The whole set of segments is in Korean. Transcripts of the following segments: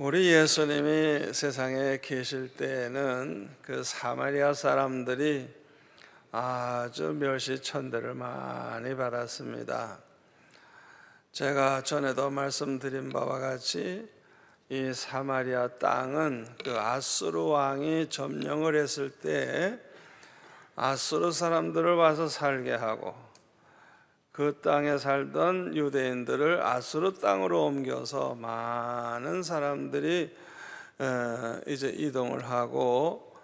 우리 예수님이 세상에 계실 때에는 그 사마리아 사람들이 아주 멸시천대를 많이 받았습니다. 제가 전에도 말씀드린 바와 같이 이 사마리아 땅은 그 아수르 왕이 점령을 했을 때 아수르 사람들을 와서 살게 하고 그 땅에 살던 유대인들을 아수르 땅으로 옮겨서 많은 사람들이 이제 이동을 하고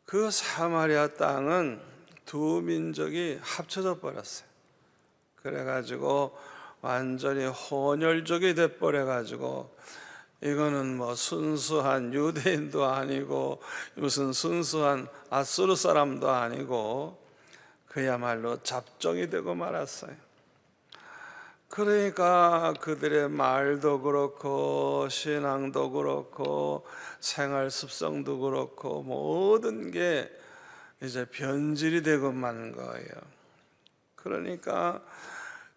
그 사마리아 땅은 두 민족이 합쳐져 버렸어요. 그래가지고 완전히 혼혈족이 돼버려가지고 이거는 뭐 순수한 유대인도 아니고 무슨 순수한 아수르 사람도 아니고 그야말로 잡종이 되고 말았어요. 그러니까 그들의 말도 그렇고 신앙도 그렇고 생활 습성도 그렇고 모든 게 이제 변질이 되고 마는 거예요. 그러니까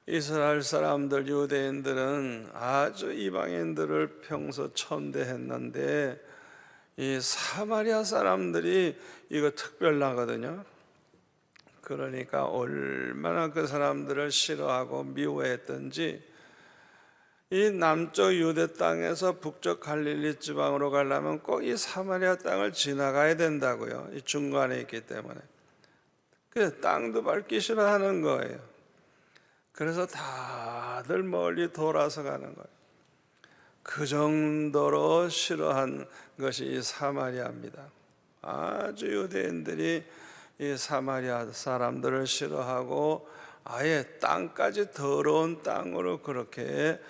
이스라엘 사람들 유대인들은 아주 이방인들을 평소 천대했는데 이 사마리아 사람들이 이거 특별하거든요. 그러니까 얼마나 그 사람들을 싫어하고 미워했던지 이 남쪽 유대 땅에서 북쪽 갈릴리 지방으로 가려면 꼭 이 사마리아 땅을 지나가야 된다고요. 이 중간에 있기 때문에. 그 땅도 밟기 싫어하는 거예요. 그래서 다들 멀리 돌아서 가는 거예요. 그 정도로 싫어한 것이 이 사마리아입니다. 아주 유대인들이 이 사마리아 사람들을 싫어하고 아예 땅까지 더러운 땅으로 그렇게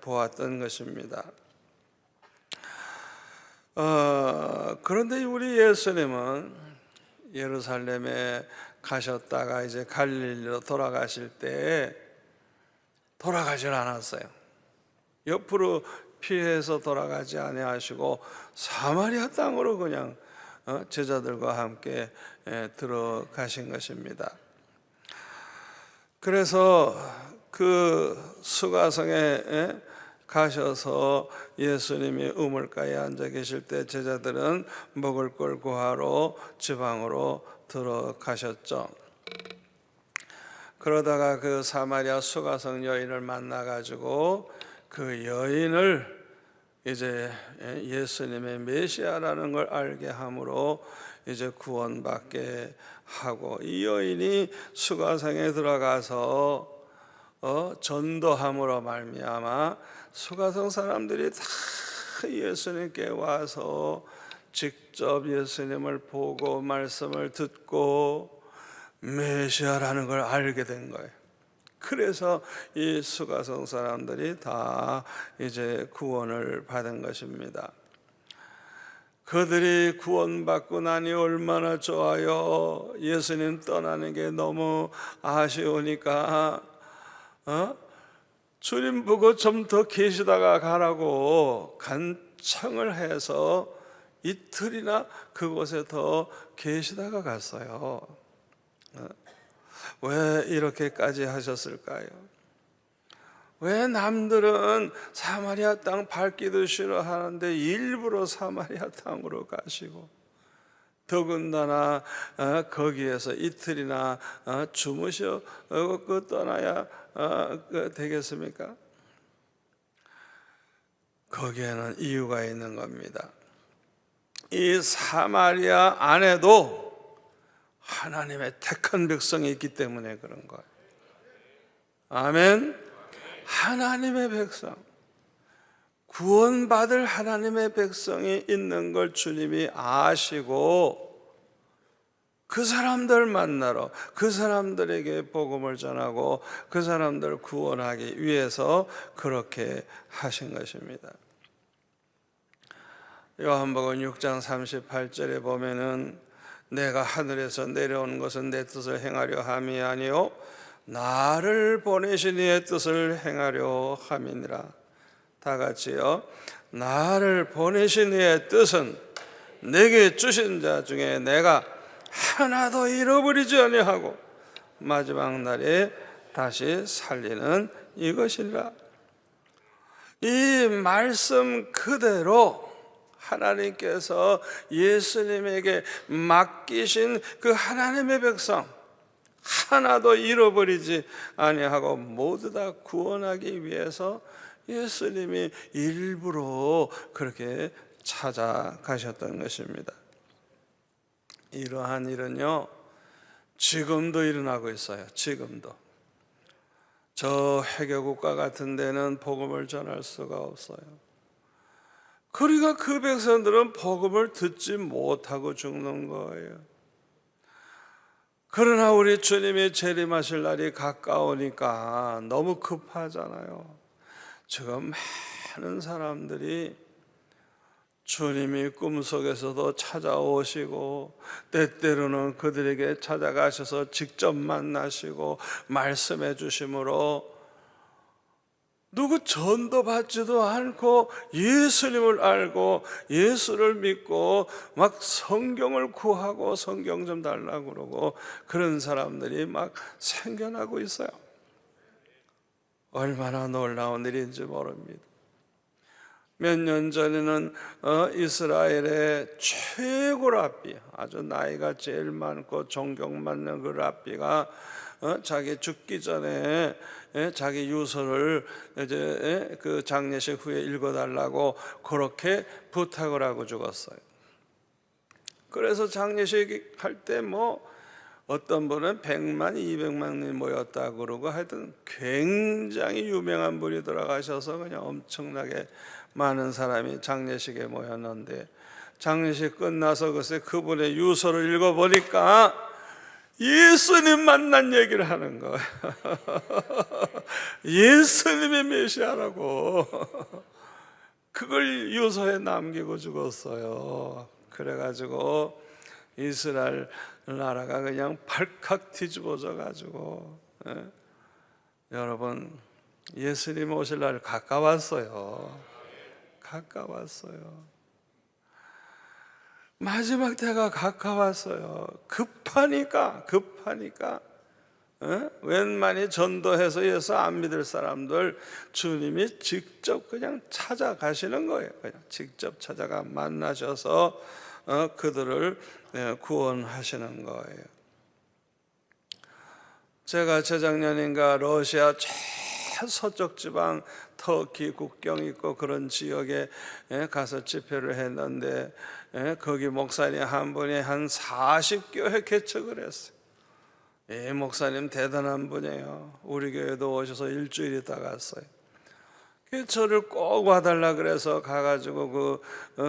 보았던 것입니다. 그런데 우리 예수님은 예루살렘에 가셨다가 이제 갈릴리로 돌아가실 때 돌아가질 않았어요. 옆으로 피해서 돌아가지 아니하시고 사마리아 땅으로 그냥 제자들과 함께 들어가신 것입니다. 그래서 그 수가성에 가셔서 예수님이 우물가에 앉아 계실 때 제자들은 먹을 걸 구하러 지방으로 들어가셨죠. 그러다가 그 사마리아 수가성 여인을 만나가지고 그 여인을 이제 예수님의 메시아라는 걸 알게 함으로 이제 구원받게 하고 이 여인이 수가성에 들어가서 전도함으로 말미암아 수가성 사람들이 다 예수님께 와서 직접 예수님을 보고 말씀을 듣고 메시아라는 걸 알게 된 거예요. 그래서 이 수가성 사람들이 다 이제 구원을 받은 것입니다. 그들이 구원받고 나니 얼마나 좋아요. 예수님 떠나는 게 너무 아쉬우니까 주님 보고 좀 더 계시다가 가라고 간청을 해서 이틀이나 그곳에 더 계시다가 갔어요. 왜 이렇게까지 하셨을까요? 왜 남들은 사마리아 땅 밟기도 싫어하는데 일부러 사마리아 땅으로 가시고 더군다나 거기에서 이틀이나 주무시고 떠나야 되겠습니까? 거기에는 이유가 있는 겁니다. 이 사마리아 안에도 하나님의 택한 백성이 있기 때문에 그런 거예요. 아멘. 하나님의 백성, 구원받을 하나님의 백성이 있는 걸 주님이 아시고 그 사람들 만나러 그 사람들에게 복음을 전하고 그 사람들을 구원하기 위해서 그렇게 하신 것입니다. 요한복음 6장 38절에 보면은 내가 하늘에서 내려온 것은 내 뜻을 행하려 함이 아니요 나를 보내신 이의 뜻을 행하려 함이니라. 다 같이요. 나를 보내신 이의 뜻은 내게 주신 자 중에 내가 하나도 잃어버리지 아니하고 마지막 날에 다시 살리는 이것이라. 이 말씀 그대로 하나님께서 예수님에게 맡기신 그 하나님의 백성 하나도 잃어버리지 아니하고 모두 다 구원하기 위해서 예수님이 일부러 그렇게 찾아가셨던 것입니다. 이러한 일은요, 지금도 일어나고 있어요. 지금도. 저 해교국가 같은 데는 복음을 전할 수가 없어요. 그러니까 그 백성들은 복음을 듣지 못하고 죽는 거예요. 그러나 우리 주님이 재림하실 날이 가까우니까 너무 급하잖아요. 지금 많은 사람들이 주님이 꿈속에서도 찾아오시고 때때로는 그들에게 찾아가셔서 직접 만나시고 말씀해 주심으로 누구 전도 받지도 않고 예수님을 알고 예수를 믿고 막 성경을 구하고 성경 좀 달라고 그러고 그런 사람들이 막 생겨나고 있어요. 얼마나 놀라운 일인지 모릅니다. 몇 년 전에는 이스라엘의 최고 랍비, 아주 나이가 제일 많고 존경받는 그 랍비가 자기 죽기 전에 자기 유서를 이제 그 장례식 후에 읽어달라고 그렇게 부탁을 하고 죽었어요. 그래서 장례식 할 때 뭐 어떤 분은 100만, 200만이 모였다 그러고 하여튼 굉장히 유명한 분이 돌아가셔서 그냥 엄청나게 많은 사람이 장례식에 모였는데 장례식 끝나서 글쎄 그분의 유서를 읽어보니까 예수님 만난 얘기를 하는 거예요. 예수님의 메시아라고 그걸 유서에 남기고 죽었어요. 그래가지고 이스라엘 나라가 그냥 발칵 뒤집어져 가지고 여러분 예수님 오실 날 가까웠어요. 가까웠어요. 마지막 때가 가까웠어요. 급하니까 웬만히 전도해서 예수 안 믿을 사람들 주님이 직접 그냥 찾아가시는 거예요. 그냥 직접 찾아가 만나셔서 그들을 구원하시는 거예요. 제가 재작년인가 러시아 서쪽 지방 터키 국경 있고 그런 지역에 가서 집회를 했는데 거기 목사님 한 분이 한 40교회 개척을 했어요. 이 목사님 대단한 분이에요. 우리 교회도 오셔서 일주일 있다 갔어요. 저를 꼭 와달라 그래서 가가지고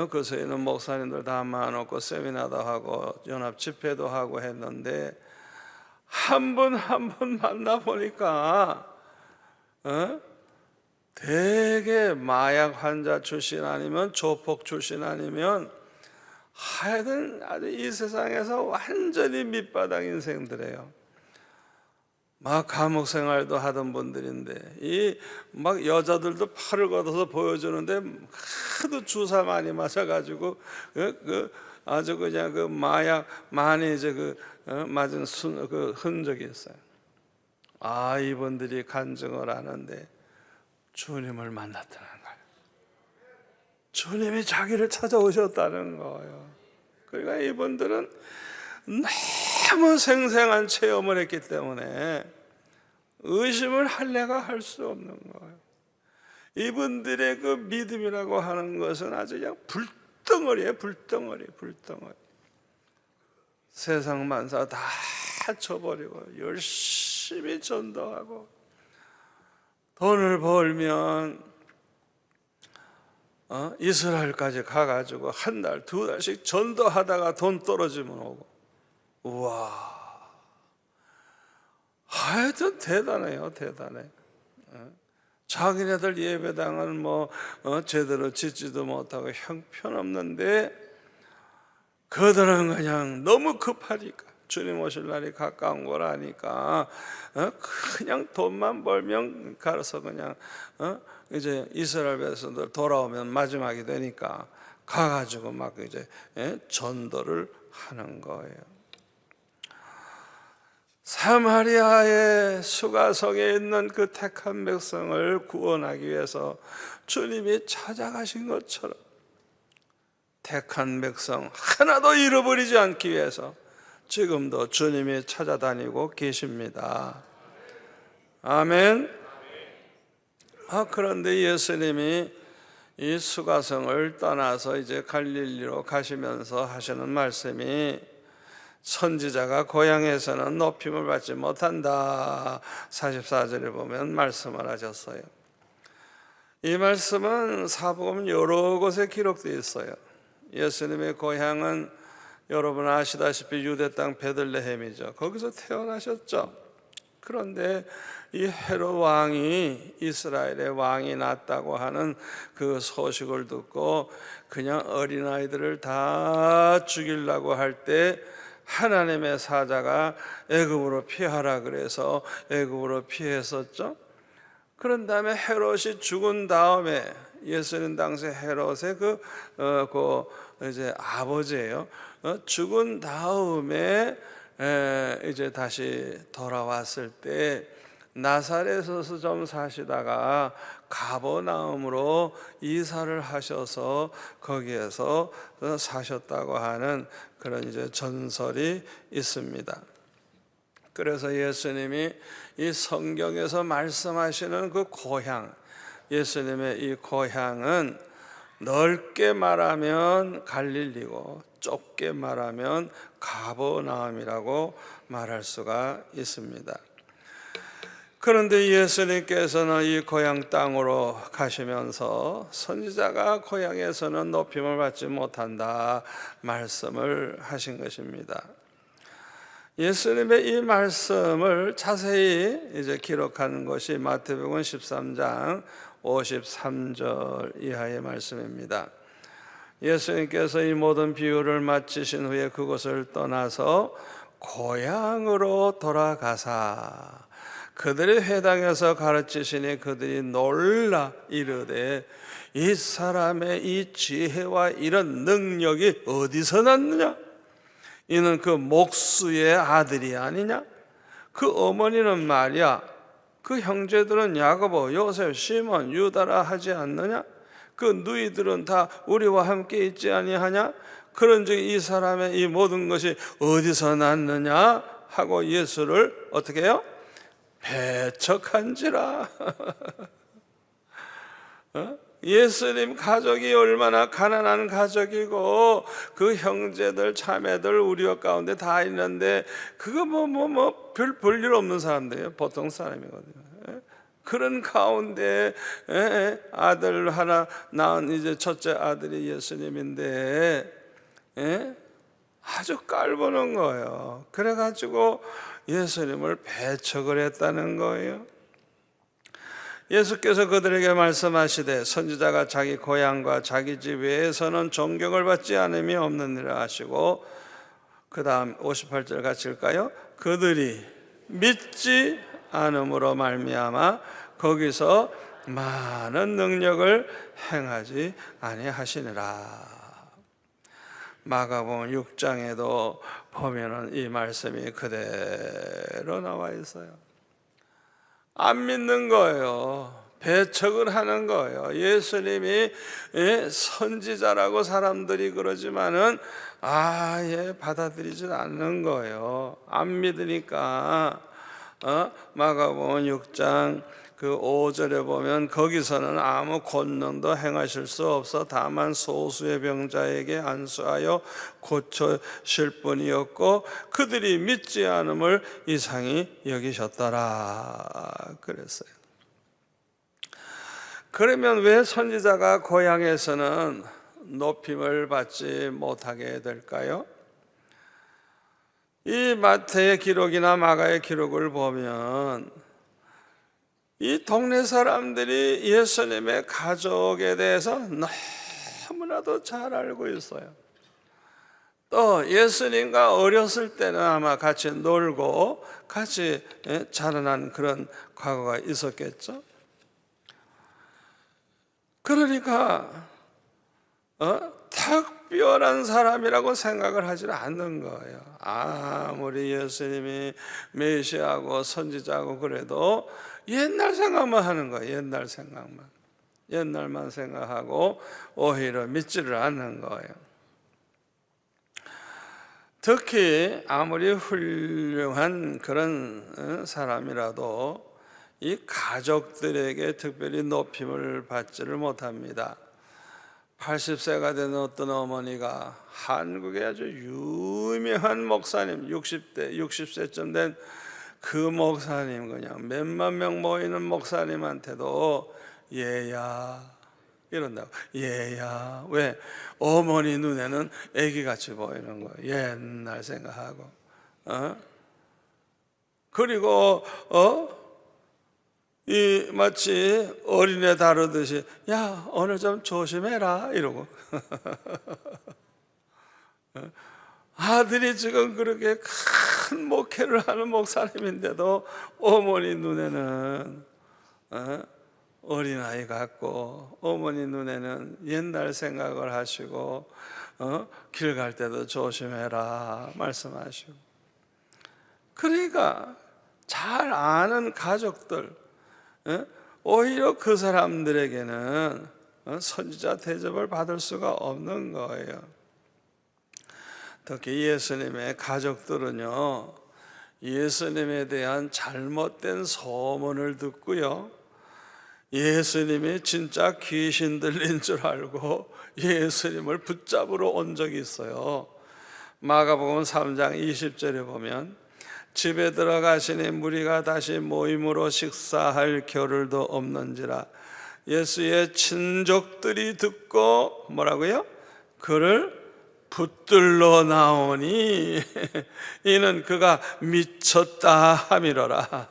그서에 있는 목사님들 다 모아놓고 세미나도 하고 연합 집회도 하고 했는데 한 분 한 분 만나보니까 되게 마약 환자 출신 아니면 조폭 출신 아니면 하여튼 아주 이 세상에서 완전히 밑바닥 인생들이에요. 막 감옥 생활도 하던 분들인데 이 막 여자들도 팔을 걷어서 보여주는데 하도 주사 많이 맞아가지고 아주 그냥 그 마약 많이 이제 맞은 그 흔적이 있어요. 아, 이분들이 간증을 하는데 주님을 만났다는 거예요. 주님이 자기를 찾아오셨다는 거예요. 그러니까 이분들은 너무 생생한 체험을 했기 때문에 의심을 할래가 할 수 없는 거예요. 이분들의 그 믿음이라고 하는 것은 아주 그냥 불덩어리예요. 불덩어리. 세상 만사 다 쳐버리고 열심히 전도하고 돈을 벌면 이스라엘까지 가가지고 한 달, 두 달씩 전도하다가 돈 떨어지면 오고. 우와, 하여튼 대단해요. 대단해. 자기네들 예배당은 뭐 제대로 짓지도 못하고 형편없는데 그들은 그냥 너무 급하니까 주님 오실 날이 가까운 걸 아니까 그냥 돈만 벌면 가서 그냥 이제 이스라엘 백성들 돌아오면 마지막이 되니까 가가지고 막 이제 전도를 하는 거예요. 사마리아의 수가성에 있는 그 택한 백성을 구원하기 위해서 주님이 찾아가신 것처럼 택한 백성 하나도 잃어버리지 않기 위해서 지금도 주님이 찾아다니고 계십니다. 아멘. 그런데 예수님이 이 수가성을 떠나서 이제 갈릴리로 가시면서 하시는 말씀이 선지자가 고향에서는 높임을 받지 못한다. 44절에 보면 말씀을 하셨어요. 이 말씀은 사복음 여러 곳에 기록되어 있어요. 예수님의 고향은 여러분 아시다시피 유대 땅 베들레헴이죠. 거기서 태어나셨죠. 그런데 이 헤롯 왕이 이스라엘의 왕이 났다고 하는 그 소식을 듣고 그냥 어린아이들을 다 죽이려고 할 때 하나님의 사자가 애굽으로 피하라 그래서 애굽으로 피했었죠. 그런 다음에 헤롯이 죽은 다음에 예수님 당시 헤롯의 이제 아버지예요. 죽은 다음에 이제 다시 돌아왔을 때 나사렛에서 좀 사시다가 가버나움으로 이사를 하셔서 거기에서 사셨다고 하는 그런 이제 전설이 있습니다. 그래서 예수님이 이 성경에서 말씀하시는 그 고향, 예수님의 이 고향은 넓게 말하면 갈릴리고 좁게 말하면 가버나움이라고 말할 수가 있습니다. 그런데 예수님께서는 이 고향 땅으로 가시면서 선지자가 고향에서는 높임을 받지 못한다 말씀을 하신 것입니다. 예수님의 이 말씀을 자세히 이제 기록하는 것이 마태복음 13장 53절 이하의 말씀입니다. 예수님께서 이 모든 비유를 마치신 후에 그곳을 떠나서 고향으로 돌아가사 그들의 회당에서 가르치시니 그들이 놀라 이르되 이 사람의 이 지혜와 이런 능력이 어디서 났느냐? 이는 그 목수의 아들이 아니냐? 그 어머니는 말이야 그 형제들은 야고보, 요셉, 시몬, 유다라 하지 않느냐? 그 누이들은 다 우리와 함께 있지 아니하냐? 그런즉 이 사람의 이 모든 것이 어디서 났느냐? 하고 예수를 어떻게 해요? 배척한지라. 예수님 가족이 얼마나 가난한 가족이고 그 형제들 자매들 우리 가운데 다 있는데 그거 별 볼일 없는 사람들이에요. 보통 사람이거든요. 그런 가운데 아들 하나 낳은 이제 첫째 아들이 예수님인데 아주 깔보는 거예요. 그래가지고 예수님을 배척을 했다는 거예요. 예수께서 그들에게 말씀하시되 선지자가 자기 고향과 자기 집 외에서는 존경을 받지 않음이 없느니라 하시고 그 다음 58절 같이 읽을까요? 그들이 믿지 않음으로 말미암아 거기서 많은 능력을 행하지 아니하시니라. 마가복음 6장에도 보면은 이 말씀이 그대로 나와 있어요. 안 믿는 거예요. 배척을 하는 거예요. 예수님이 선지자라고 사람들이 그러지만은 받아들이지 않는 거예요. 안 믿으니까. 마가복음 6장 그 5절에 보면 거기서는 아무 권능도 행하실 수 없어 다만 소수의 병자에게 안수하여 고쳐실 뿐이었고 그들이 믿지 않음을 이상히 여기셨더라 그랬어요. 그러면 왜 선지자가 고향에서는 높임을 받지 못하게 될까요? 이 마태의 기록이나 마가의 기록을 보면 이 동네 사람들이 예수님의 가족에 대해서 너무나도 잘 알고 있어요. 또 예수님과 어렸을 때는 아마 같이 놀고 같이 자라난 그런 과거가 있었겠죠. 그러니까 특별한 사람이라고 생각을 하지 않는 거예요. 아무리 예수님이 메시아고 선지자고 그래도 옛날 생각만 하는 거예요. 옛날 생각만. 옛날만 생각하고 오히려 믿지를 않는 거예요. 특히 아무리 훌륭한 그런 사람이라도 이 가족들에게 특별히 높임을 받지를 못합니다. 80세가 된 어떤 어머니가 한국의 아주 유명한 목사님, 60세쯤 된 그 목사님, 그냥 몇만 명 모이는 목사님한테도 얘야 이런다고. 얘야. 왜? 어머니 눈에는 애기같이 보이는 거예요. 옛날 생각하고. 그리고 이 마치 어린애 다루듯이 야 오늘 좀 조심해라 이러고. 아들이 지금 그렇게 큰 목회를 하는 목사님인데도 어머니 눈에는 어린아이 같고, 어머니 눈에는 옛날 생각을 하시고 길 갈 때도 조심해라 말씀하시고. 그러니까 잘 아는 가족들, 오히려 그 사람들에게는 선지자 대접을 받을 수가 없는 거예요. 특히 예수님의 가족들은요, 예수님에 대한 잘못된 소문을 듣고요, 예수님이 진짜 귀신 들린 줄 알고 예수님을 붙잡으러 온 적이 있어요. 마가복음 3장 20절에 보면 집에 들어가시니 무리가 다시 모임으로 식사할 겨를도 없는지라 예수의 친족들이 듣고 뭐라고요? 그를 붙들러 나오니 이는 그가 미쳤다 함이로라.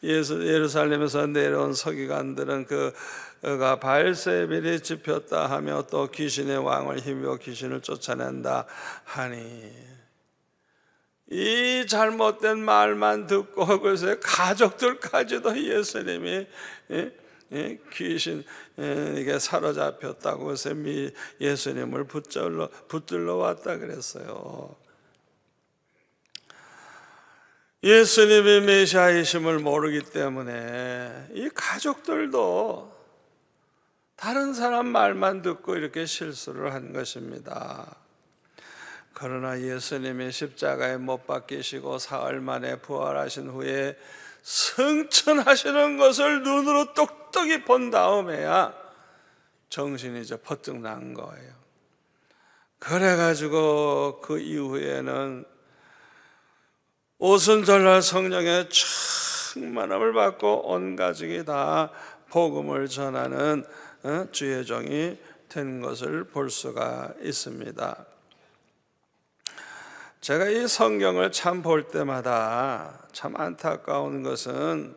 예루살렘에서 내려온 서기관들은 그가 발세벨이 집혔다 하며 또 귀신의 왕을 힘입어 귀신을 쫓아낸다 하니, 이 잘못된 말만 듣고 그래서 가족들까지도 예수님이 귀신에게 사로잡혔다고 해서 예수님을 붙들러 왔다 그랬어요. 예수님이 메시아이심을 모르기 때문에 이 가족들도 다른 사람 말만 듣고 이렇게 실수를 한 것입니다. 그러나 예수님이 십자가에 못 박히시고 사흘 만에 부활하신 후에 승천하시는 것을 눈으로 똑똑히 본 다음에야 정신이 이제 퍼뜩 난 거예요. 그래가지고 그 이후에는 오순절날 성령의 충만함을 받고 온 가족이 다 복음을 전하는 주의 종이 된 것을 볼 수가 있습니다. 제가 이 성경을 참 볼 때마다 참 안타까운 것은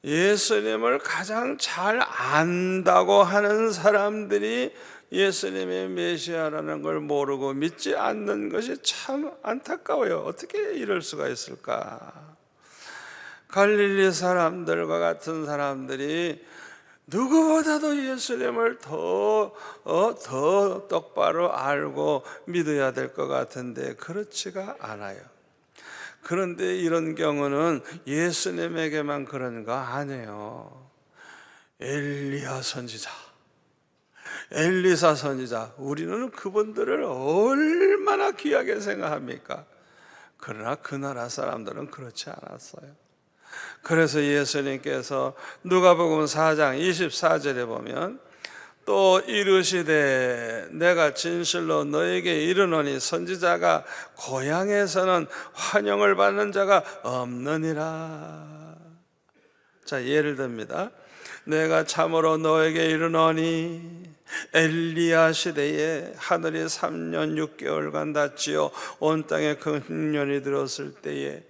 예수님을 가장 잘 안다고 하는 사람들이 예수님의 메시아라는 걸 모르고 믿지 않는 것이 참 안타까워요. 어떻게 이럴 수가 있을까? 갈릴리 사람들과 같은 사람들이 누구보다도 예수님을 더 똑바로 알고 믿어야 될 것 같은데 그렇지가 않아요. 그런데 이런 경우는 예수님에게만 그런 거 아니에요. 엘리야 선지자, 엘리사 선지자, 우리는 그분들을 얼마나 귀하게 생각합니까? 그러나 그 나라 사람들은 그렇지 않았어요. 그래서 예수님께서 누가복음 4장 24절에 보면 또 이르시되 내가 진실로 너에게 이르노니 선지자가 고향에서는 환영을 받는 자가 없느니라. 자, 예를 듭니다. 내가 참으로 너에게 이르노니 엘리야 시대에 하늘이 3년 6개월간 닫지요 온 땅에 큰 흉년이 들었을 때에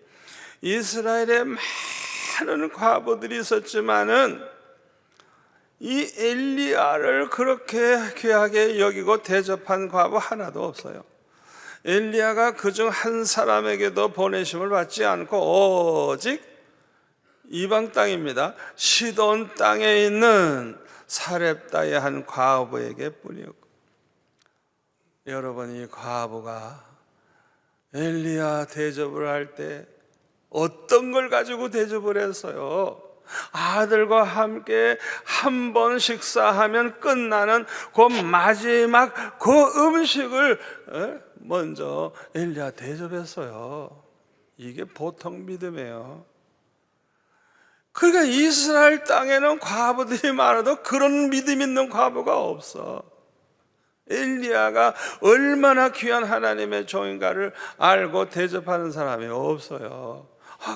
이스라엘에 많은 과부들이 있었지만은 이 엘리야를 그렇게 귀하게 여기고 대접한 과부 하나도 없어요. 엘리야가 그중 한 사람에게도 보내심을 받지 않고 오직 이방 땅입니다. 시돈 땅에 있는 사렙다의 한 과부에게 뿐이었고, 여러분, 이 과부가 엘리야 대접을 할 때 어떤 걸 가지고 대접을 했어요? 아들과 함께 한 번 식사하면 끝나는 그 마지막 그 음식을 먼저 엘리야 대접했어요. 이게 보통 믿음이에요. 그러니까 이스라엘 땅에는 과부들이 많아도 그런 믿음 있는 과부가 없어. 엘리야가 얼마나 귀한 하나님의 종인가를 알고 대접하는 사람이 없어요.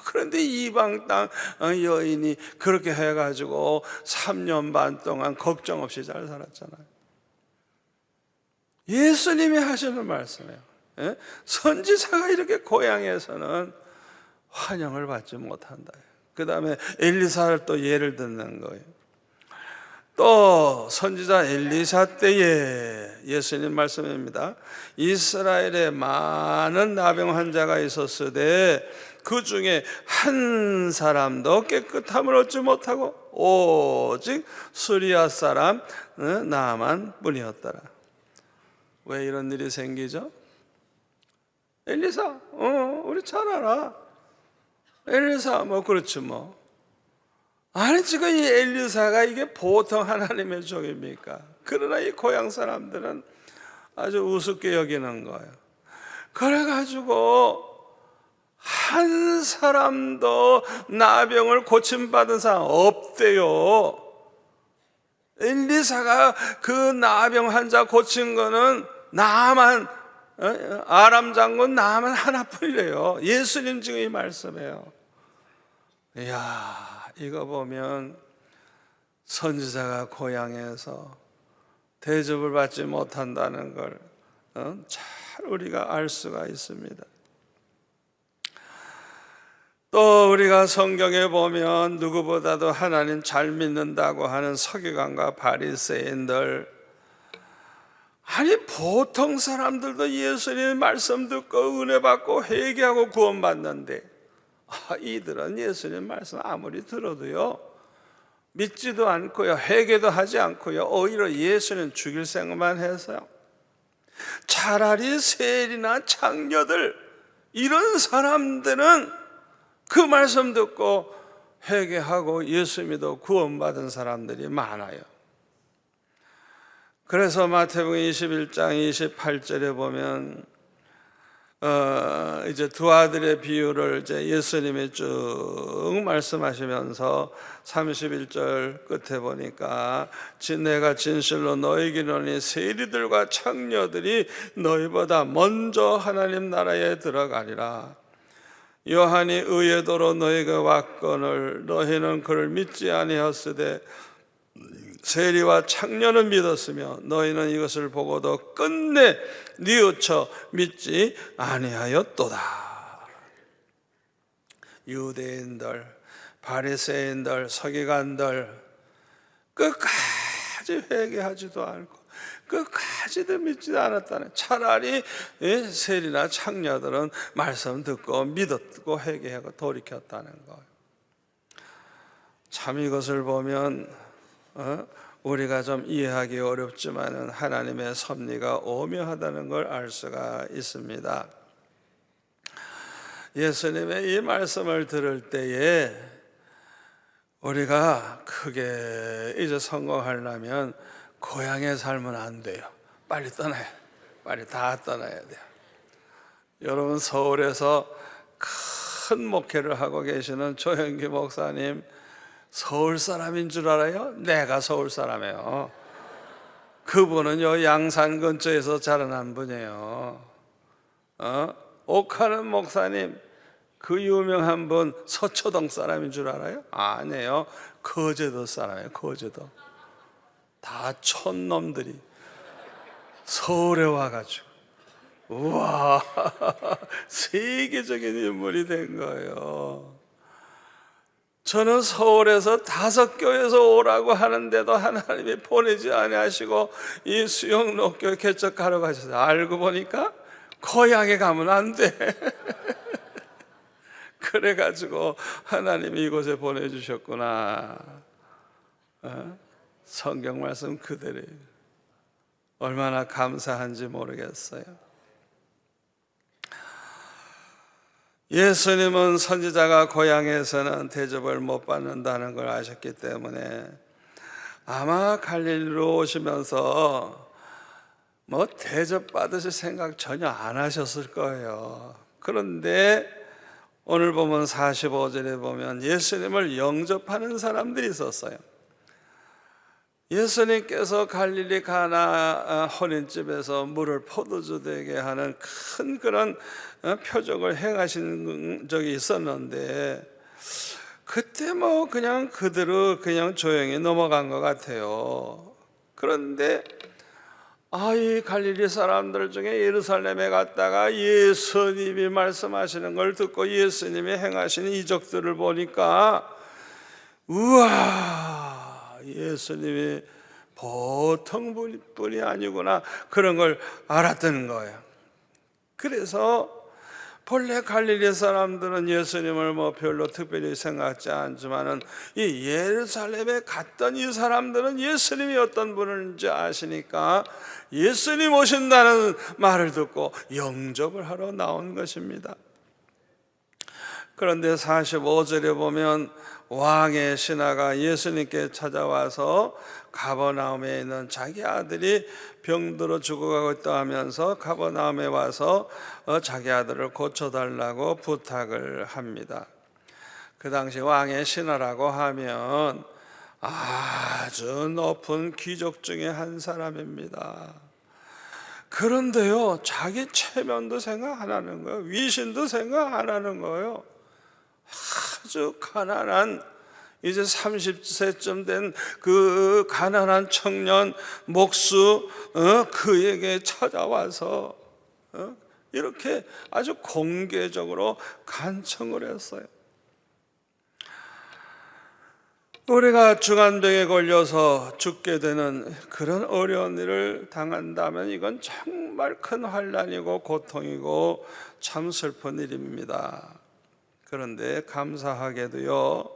그런데 이방 땅 여인이 그렇게 해가지고 3년 반 동안 걱정 없이 잘 살았잖아요. 예수님이 하시는 말씀이에요. 선지자가 이렇게 고향에서는 환영을 받지 못한다. 그 다음에 엘리사를 또 예를 듣는 거예요. 또 선지자 엘리사 때에 예수님 말씀입니다. 이스라엘에 많은 나병 환자가 있었으되 그 중에 한 사람도 깨끗함을 얻지 못하고 오직 수리아 사람 나만 뿐이었더라. 왜 이런 일이 생기죠? 엘리사, 우리 잘 알아. 엘리사, 그렇지 뭐. 아니, 지금 이 엘리사가 이게 보통 하나님의 종입니까? 그러나 이 고향 사람들은 아주 우습게 여기는 거예요. 그래가지고 한 사람도 나병을 고침받은 사람 없대요. 엘리사가 그 나병 환자 고친 거는 나만, 아람 장군 나만 하나뿐이래요. 예수님 지금 이 말씀이에요. 이야, 이거 보면 선지자가 고향에서 대접을 받지 못한다는 걸 잘 우리가 알 수가 있습니다. 또 우리가 성경에 보면 누구보다도 하나님 잘 믿는다고 하는 서기관과 바리새인들, 아니 보통 사람들도 예수님 말씀 듣고 은혜 받고 회개하고 구원받는데 이들은 예수님 말씀 아무리 들어도요 믿지도 않고요 회개도 하지 않고요 오히려 예수님 죽일 생각만 해서요. 차라리 세리나 창녀들 이런 사람들은 그 말씀 듣고 회개하고 예수 믿어 구원받은 사람들이 많아요. 그래서 마태복음 21장 28절에 보면 이제 두 아들의 비유를 이제 예수님이 쭉 말씀하시면서 31절 끝에 보니까 내가 진실로 너희에게 이르노니 세리들과 창녀들이 너희보다 먼저 하나님 나라에 들어가리라. 요한이 의의 도로 너희가 왔거늘 너희는 그를 믿지 아니하였으되 세리와 창녀는 믿었으며 너희는 이것을 보고도 끝내 뉘우쳐 믿지 아니하였도다. 유대인들, 바리새인들, 서기관들 끝까지 회개하지도 않고 끝까지도 믿지도 않았다는, 차라리 세리나 창녀들은 말씀 듣고 믿었고 회개하고 돌이켰다는 거예요. 참 이것을 보면 우리가 좀 이해하기 어렵지만 하나님의 섭리가 오묘하다는 걸 알 수가 있습니다. 예수님의 이 말씀을 들을 때에 우리가 크게 이제 성공하려면 고향에 살면 안 돼요. 빨리 떠나요. 빨리 다 떠나야 돼요. 여러분 서울에서 큰 목회를 하고 계시는 조현기 목사님 서울 사람인 줄 알아요? 내가 서울 사람이에요. 그분은요 양산 근처에서 자라난 분이에요. 옥하는 목사님 그 유명한 분 서초동 사람인 줄 알아요? 아니에요. 거제도 사람이에요. 거제도. 다 촌놈들이 서울에 와가지고 우와 세계적인 인물이 된 거예요. 저는 서울에서 5교회에서 오라고 하는데도 하나님이 보내지 아니하시고 이 수영록교 개척하러 가셔서 알고 보니까 고향에 가면 안 돼. 그래가지고 하나님이 이곳에 보내주셨구나. 성경 말씀 그대로예요. 얼마나 감사한지 모르겠어요. 예수님은 선지자가 고향에서는 대접을 못 받는다는 걸 아셨기 때문에 아마 갈릴리로 오시면서 대접 받으실 생각 전혀 안 하셨을 거예요. 그런데 오늘 보면 45절에 보면 예수님을 영접하는 사람들이 있었어요. 예수님께서 갈릴리 가나 혼인집에서 물을 포도주 되게 하는 큰 그런 표적을 행하신 적이 있었는데, 그때 그냥 그대로 그냥 조용히 넘어간 것 같아요. 그런데 이 갈릴리 사람들 중에 예루살렘에 갔다가 예수님이 말씀하시는 걸 듣고 예수님이 행하신 이적들을 보니까 우와, 예수님이 보통 분이 아니구나, 그런 걸 알았던 거예요. 그래서 본래 갈릴리 사람들은 예수님을 별로 특별히 생각하지 않지만은 이 예루살렘에 갔던 이 사람들은 예수님이 어떤 분인지 아시니까 예수님 오신다는 말을 듣고 영접을 하러 나온 것입니다. 그런데 45절에 보면 왕의 신하가 예수님께 찾아와서 가버나움에 있는 자기 아들이 병들어 죽어가고 있다 하면서 가버나움에 와서 자기 아들을 고쳐달라고 부탁을 합니다. 그 당시 왕의 신하라고 하면 아주 높은 귀족 중에 한 사람입니다. 그런데요, 자기 체면도 생각 안 하는 거예요. 위신도 생각 안 하는 거예요. 아주 가난한, 이제 30세쯤 된 그 가난한 청년 목수 그에게 찾아와서 이렇게 아주 공개적으로 간청을 했어요. 우리가 중환병에 걸려서 죽게 되는 그런 어려운 일을 당한다면 이건 정말 큰 환난이고 고통이고 참 슬픈 일입니다. 그런데 감사하게도요,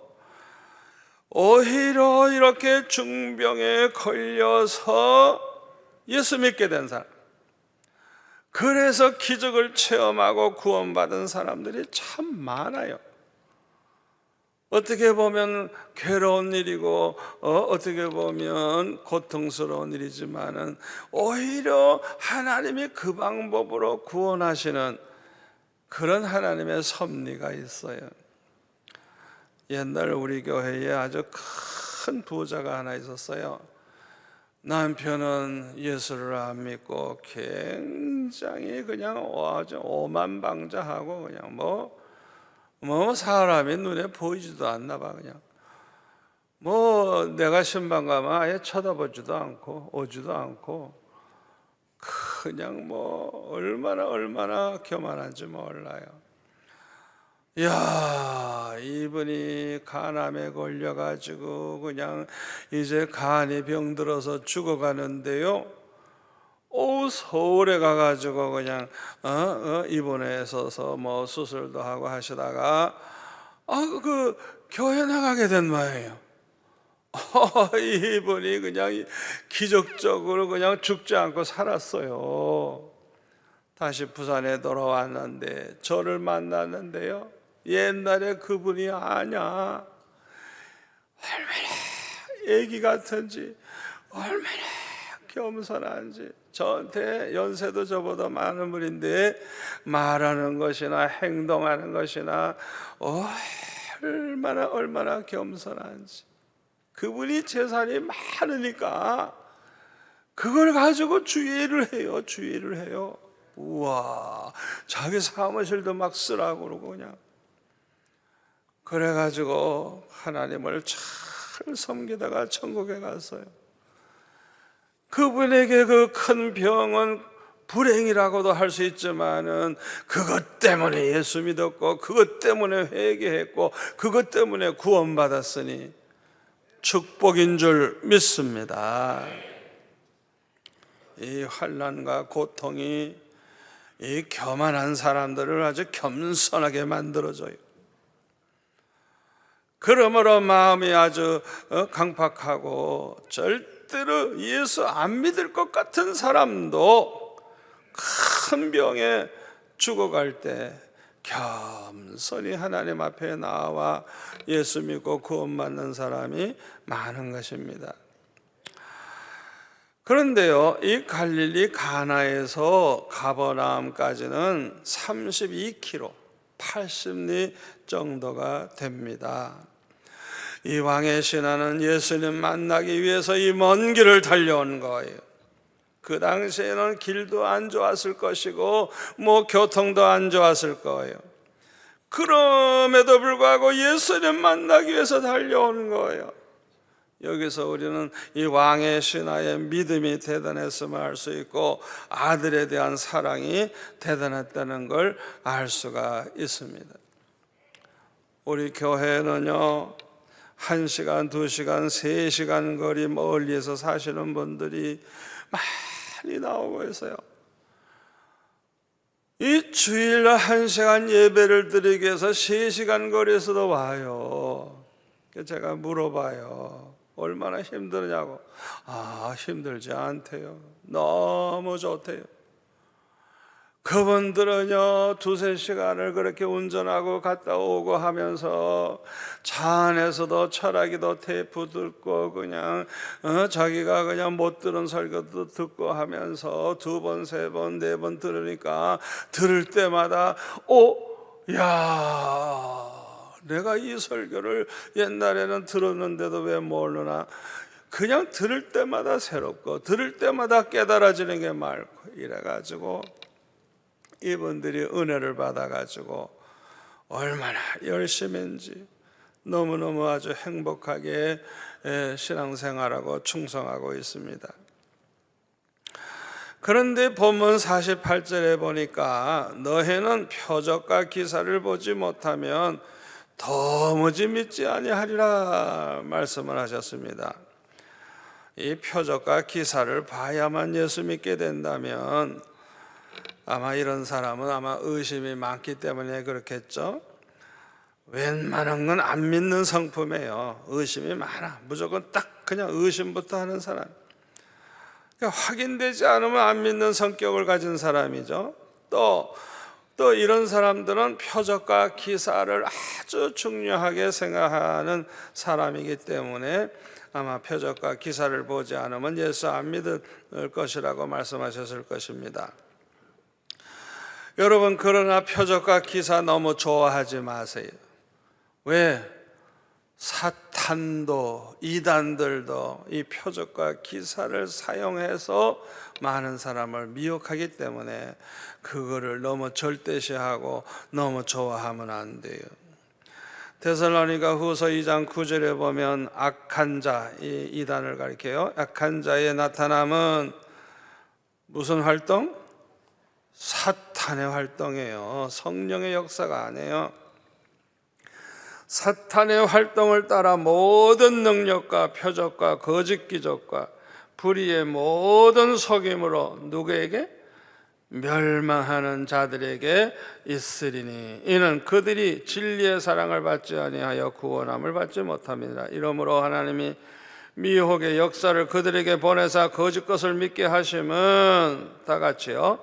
오히려 이렇게 중병에 걸려서 예수 믿게 된 사람, 그래서 기적을 체험하고 구원받은 사람들이 참 많아요. 어떻게 보면 괴로운 일이고 어떻게 보면 고통스러운 일이지만은 오히려 하나님이 그 방법으로 구원하시는 그런 하나님의 섭리가 있어요. 옛날 우리 교회에 아주 큰 부자가 하나 있었어요. 남편은 예수를 안 믿고 굉장히 그냥 아주 오만방자하고 그냥 사람이 눈에 보이지도 않나 봐. 그냥 내가 신방 가면 아예 쳐다보지도 않고 오지도 않고 그냥 얼마나 교만한지 몰라요. 야, 이분이 간암에 걸려가지고 그냥 이제 간이 병들어서 죽어가는데요, 서울에 가가지고 그냥 입원해 서서 수술도 하고 하시다가 그 교회 나가게 된 말이에요. 이분이 그냥 기적적으로 그냥 죽지 않고 살았어요. 다시 부산에 돌아왔는데 저를 만났는데요, 옛날에 그분이 아냐, 얼마나 애기 같은지, 얼마나 겸손한지. 저한테 연세도 저보다 많은 분인데 말하는 것이나 행동하는 것이나 얼마나 겸손한지. 그분이 재산이 많으니까 그걸 가지고 주의를 해요. 우와, 자기 사무실도 막 쓰라고 그러고 그냥. 그래가지고 하나님을 잘 섬기다가 천국에 갔어요. 그분에게 그 큰 병은 불행이라고도 할 수 있지만은 그것 때문에 예수 믿었고 그것 때문에 회개했고 그것 때문에 구원받았으니 축복인 줄 믿습니다. 이 환난과 고통이 이 교만한 사람들을 아주 겸손하게 만들어줘요. 그러므로 마음이 아주 강팍하고 절대로 예수 안 믿을 것 같은 사람도 큰 병에 죽어갈 때 겸손히 하나님 앞에 나와 예수 믿고 구원받는 사람이 많은 것입니다. 그런데요, 이 갈릴리 가나에서 가버나움까지는 32km, 80리 정도가 됩니다. 이 왕의 신하는 예수님 만나기 위해서 이 먼 길을 달려온 거예요. 그 당시에는 길도 안 좋았을 것이고 교통도 안 좋았을 거예요. 그럼에도 불구하고 예수님 만나기 위해서 달려온 거예요. 여기서 우리는 이 왕의 신하의 믿음이 대단했음을 알 수 있고 아들에 대한 사랑이 대단했다는 걸 알 수가 있습니다. 우리 교회는요, 1시간, 2시간, 3시간 거리 멀리에서 사시는 분들이 많이 나오고 있어요. 이 주일날 1시간 예배를 드리기 위해서 3시간 거리에서도 와요. 제가 물어봐요. 얼마나 힘드냐고. 힘들지 않대요. 너무 좋대요. 그분들은요, 2-3시간을 그렇게 운전하고 갔다 오고 하면서 차 안에서도 철학이도 테이프 듣고 그냥 자기가 그냥 못 들은 설교도 듣고 하면서 2번, 3번, 4번 들으니까 들을 때마다 내가 이 설교를 옛날에는 들었는데도 왜 모르나. 그냥 들을 때마다 새롭고 들을 때마다 깨달아지는 게 많고 이래가지고 이분들이 은혜를 받아가지고 얼마나 열심인지 너무너무 아주 행복하게 신앙생활하고 충성하고 있습니다. 그런데 본문 48절에 보니까 너희는 표적과 기사를 보지 못하면 도무지 믿지 아니하리라 말씀을 하셨습니다. 이 표적과 기사를 봐야만 예수 믿게 된다면 아마 이런 사람은 의심이 많기 때문에 그렇겠죠. 웬만한 건 안 믿는 성품이에요. 의심이 많아. 무조건 딱 그냥 의심부터 하는 사람. 그러니까 확인되지 않으면 안 믿는 성격을 가진 사람이죠. 또 이런 사람들은 표적과 기사를 아주 중요하게 생각하는 사람이기 때문에 아마 표적과 기사를 보지 않으면 예수 안 믿을 것이라고 말씀하셨을 것입니다. 여러분, 그러나 표적과 기사 너무 좋아하지 마세요. 왜? 사탄도 이단들도 이 표적과 기사를 사용해서 많은 사람을 미혹하기 때문에 그거를 너무 절대시하고 너무 좋아하면 안 돼요. 데살로니가 후서 2장 9절에 보면 악한 자, 이 이단을 가리켜요. 악한 자의 나타남은 무슨 활동? 사탄의 활동이에요. 성령의 역사가 아니에요. 사탄의 활동을 따라 모든 능력과 표적과 거짓 기적과 불의의 모든 속임으로 누구에게? 멸망하는 자들에게 있으리니 이는 그들이 진리의 사랑을 받지 아니하여 구원함을 받지 못함이니라. 이러므로 하나님이 미혹의 역사를 그들에게 보내사 거짓 것을 믿게 하심은 다 같이요,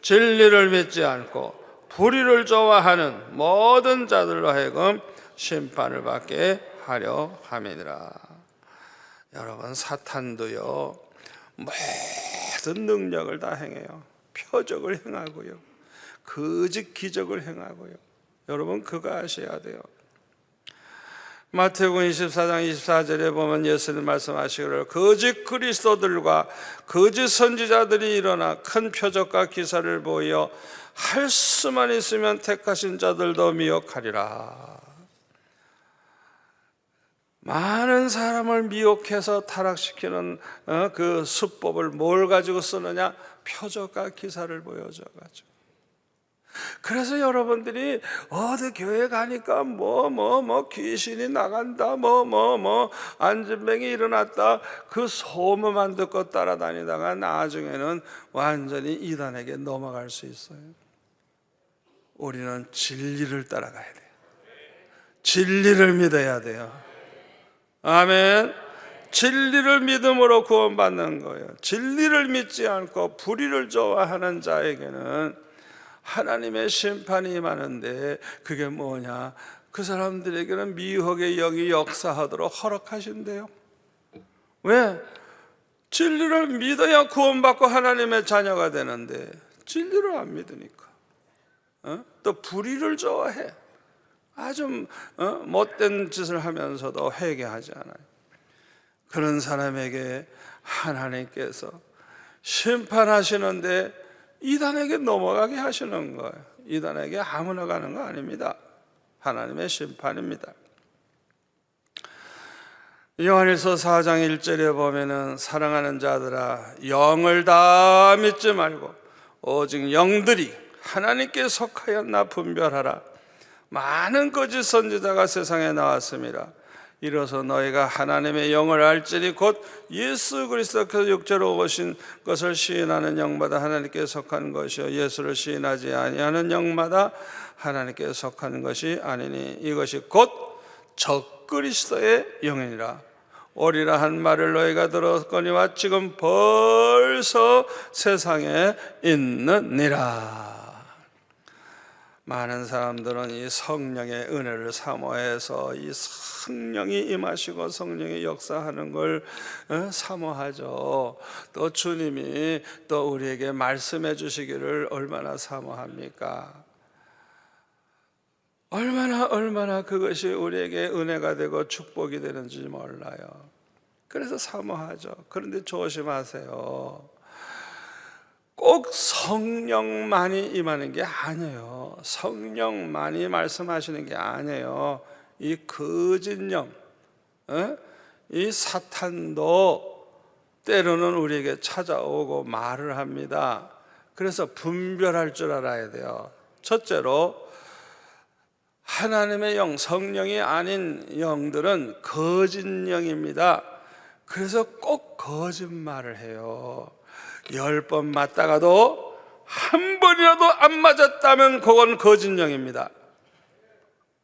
진리를 믿지 않고 불의를 좋아하는 모든 자들로 하여금 심판을 받게 하려 함이니라. 여러분, 사탄도요 모든 능력을 다 행해요. 표적을 행하고요, 거짓 기적을 행하고요. 여러분, 그거 아셔야 돼요. 마태복음 24장 24절에 보면 예수님 말씀하시기를 거짓 그리스도들과 거짓 선지자들이 일어나 큰 표적과 기사를 보여 할 수만 있으면 택하신 자들도 미혹하리라. 많은 사람을 미혹해서 타락시키는 그 수법을 뭘 가지고 쓰느냐? 표적과 기사를 보여줘가지고. 그래서 여러분들이 어디 교회 가니까 귀신이 나간다, 안진뱅이 일어났다, 그 소문만 듣고 따라다니다가 나중에는 완전히 이단에게 넘어갈 수 있어요. 우리는 진리를 따라가야 돼요. 진리를 믿어야 돼요. 아멘. 진리를 믿음으로 구원받는 거예요. 진리를 믿지 않고 불의를 좋아하는 자에게는 하나님의 심판이 임하는데, 그게 뭐냐? 그 사람들에게는 미혹의 영이 역사하도록 허락하신대요. 왜? 진리를 믿어야 구원받고 하나님의 자녀가 되는데 진리를 안 믿으니까. 또 불의를 좋아해. 아주 못된 짓을 하면서도 회개하지 않아요. 그런 사람에게 하나님께서 심판하시는데 이단에게 넘어가게 하시는 거예요. 이단에게 아무나 가는 거 아닙니다. 하나님의 심판입니다. 요한일서 4장 1절에 보면은 사랑하는 자들아, 영을 다 믿지 말고 오직 영들이 하나님께 속하였나 분별하라. 많은 거짓 선지자가 세상에 나왔습니다. 이로써 너희가 하나님의 영을 알지니 곧 예수 그리스도께서 육체로 오신 것을 시인하는 영마다 하나님께 속한 것이요 예수를 시인하지 아니하는 영마다 하나님께 속한 것이 아니니 이것이 곧 적그리스도의 영이니라. 오리라 한 말을 너희가 들었거니와 지금 벌써 세상에 있느니라. 많은 사람들은 이 성령의 은혜를 사모해서 이 성령이 임하시고 성령이 역사하는 걸 사모하죠. 또 주님이 또 우리에게 말씀해 주시기를 얼마나 사모합니까? 얼마나 그것이 우리에게 은혜가 되고 축복이 되는지 몰라요. 그래서 사모하죠. 그런데 조심하세요. 꼭 성령만이 임하는 게 아니에요. 성령만이 말씀하시는 게 아니에요. 이 거짓 영, 이 사탄도 때로는 우리에게 찾아오고 말을 합니다. 그래서 분별할 줄 알아야 돼요. 첫째로 하나님의 영, 성령이 아닌 영들은 거짓 영입니다. 그래서 꼭 거짓말을 해요. 10번 맞다가도 한 번이라도 안 맞았다면 그건 거짓 영입니다.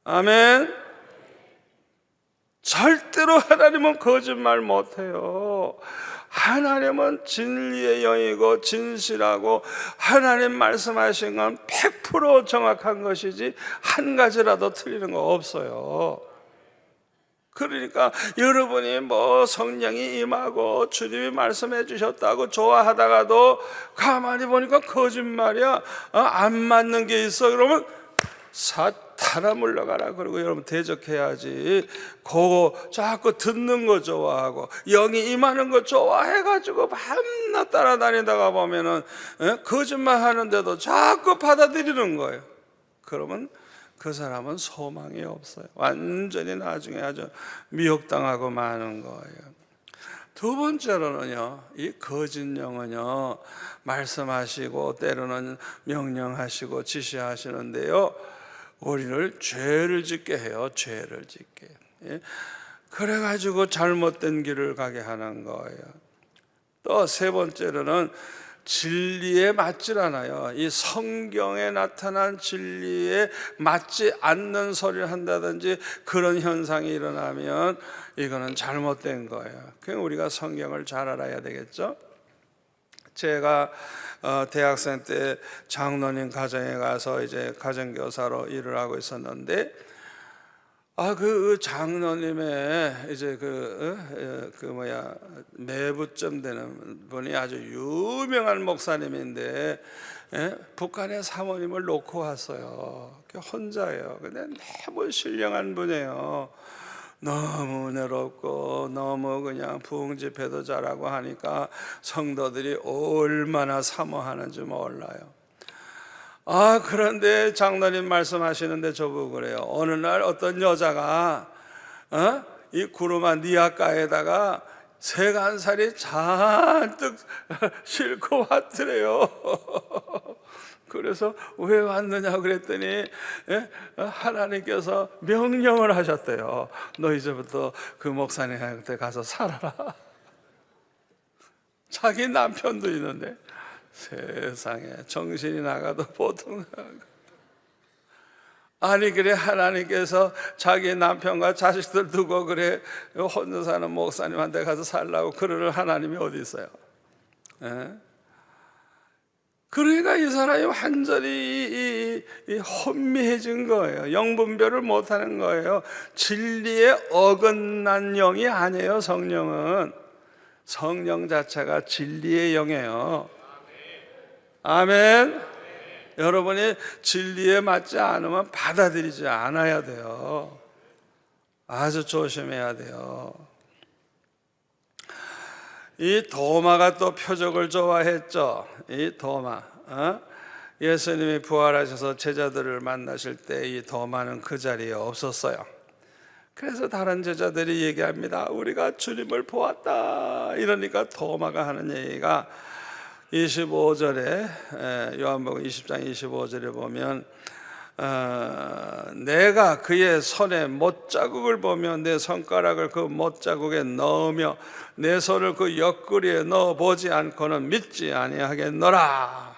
아멘. 절대로 하나님은 거짓말 못해요. 하나님은 진리의 영이고 진실하고 하나님 말씀하신 건 100% 정확한 것이지 한 가지라도 틀리는 거 없어요. 그러니까 여러분이 뭐 성령이 임하고 주님이 말씀해 주셨다고 좋아하다가도 가만히 보니까 거짓말이야. 안 맞는 게 있어. 그러면 사탄아 물러가라. 그러고 여러분 대적해야지. 그거 자꾸 듣는 거 좋아하고 영이 임하는 거 좋아해가지고 밤낮 따라다니다가 보면은 거짓말 하는데도 자꾸 받아들이는 거예요. 그러면 그 사람은 소망이 없어요. 완전히 나중에 아주 미혹당하고 마는 거예요. 두 번째로는요, 이 거짓 영은요, 말씀하시고 때로는 명령하시고 지시하시는데요, 우리를 죄를 짓게 해요. 죄를 짓게. 그래가지고 잘못된 길을 가게 하는 거예요. 또 세 번째로는 진리에 맞질 않아요. 이 성경에 나타난 진리에 맞지 않는 소리를 한다든지 그런 현상이 일어나면 이거는 잘못된 거예요. 그러니까 우리가 성경을 잘 알아야 되겠죠. 제가 대학생 때 장로님 가정에 가서 이제 가정교사로 일을 하고 있었는데, 그 장로님의 이제 매부점 되는 분이 아주 유명한 목사님인데, 북한에 사모님을 놓고 왔어요. 혼자예요. 근데 너무 신령한 분이에요. 너무 은혜롭고 너무 그냥 부흥집회도 잘하고 하니까 성도들이 얼마나 사모하는지 몰라요. 그런데 장로님 말씀하시는데 저보고 그래요. 어느 날 어떤 여자가 이 구르마 니아가에다가 세간살이 잔뜩 싣고 왔더래요. 그래서 왜 왔느냐 그랬더니 하나님께서 명령을 하셨대요. 너 이제부터 그 목사님한테 가서 살아라. 자기 남편도 있는데 세상에 정신이 나가도 보통. 아니 그래 하나님께서 자기 남편과 자식들 두고 그래 혼자 사는 목사님한테 가서 살라고 그러는 하나님이 어디 있어요? 예? 그러니까 이 사람이 완전히 혼미해진 거예요. 영분별을 못하는 거예요. 진리에 어긋난 영이 아니에요. 성령은 성령 자체가 진리의 영이에요. 아멘. 여러분이 진리에 맞지 않으면 받아들이지 않아야 돼요. 아주 조심해야 돼요. 이 도마가 또 표적을 좋아했죠. 이 도마, 예수님이 부활하셔서 제자들을 만나실 때 이 도마는 그 자리에 없었어요. 그래서 다른 제자들이 얘기합니다. 우리가 주님을 보았다. 이러니까 도마가 하는 얘기가 25절에 요한복음 20장 25절에 보면 내가 그의 손에 못자국을 보며 내 손가락을 그 못자국에 넣으며 내 손을 그 옆구리에 넣어보지 않고는 믿지 아니하겠노라.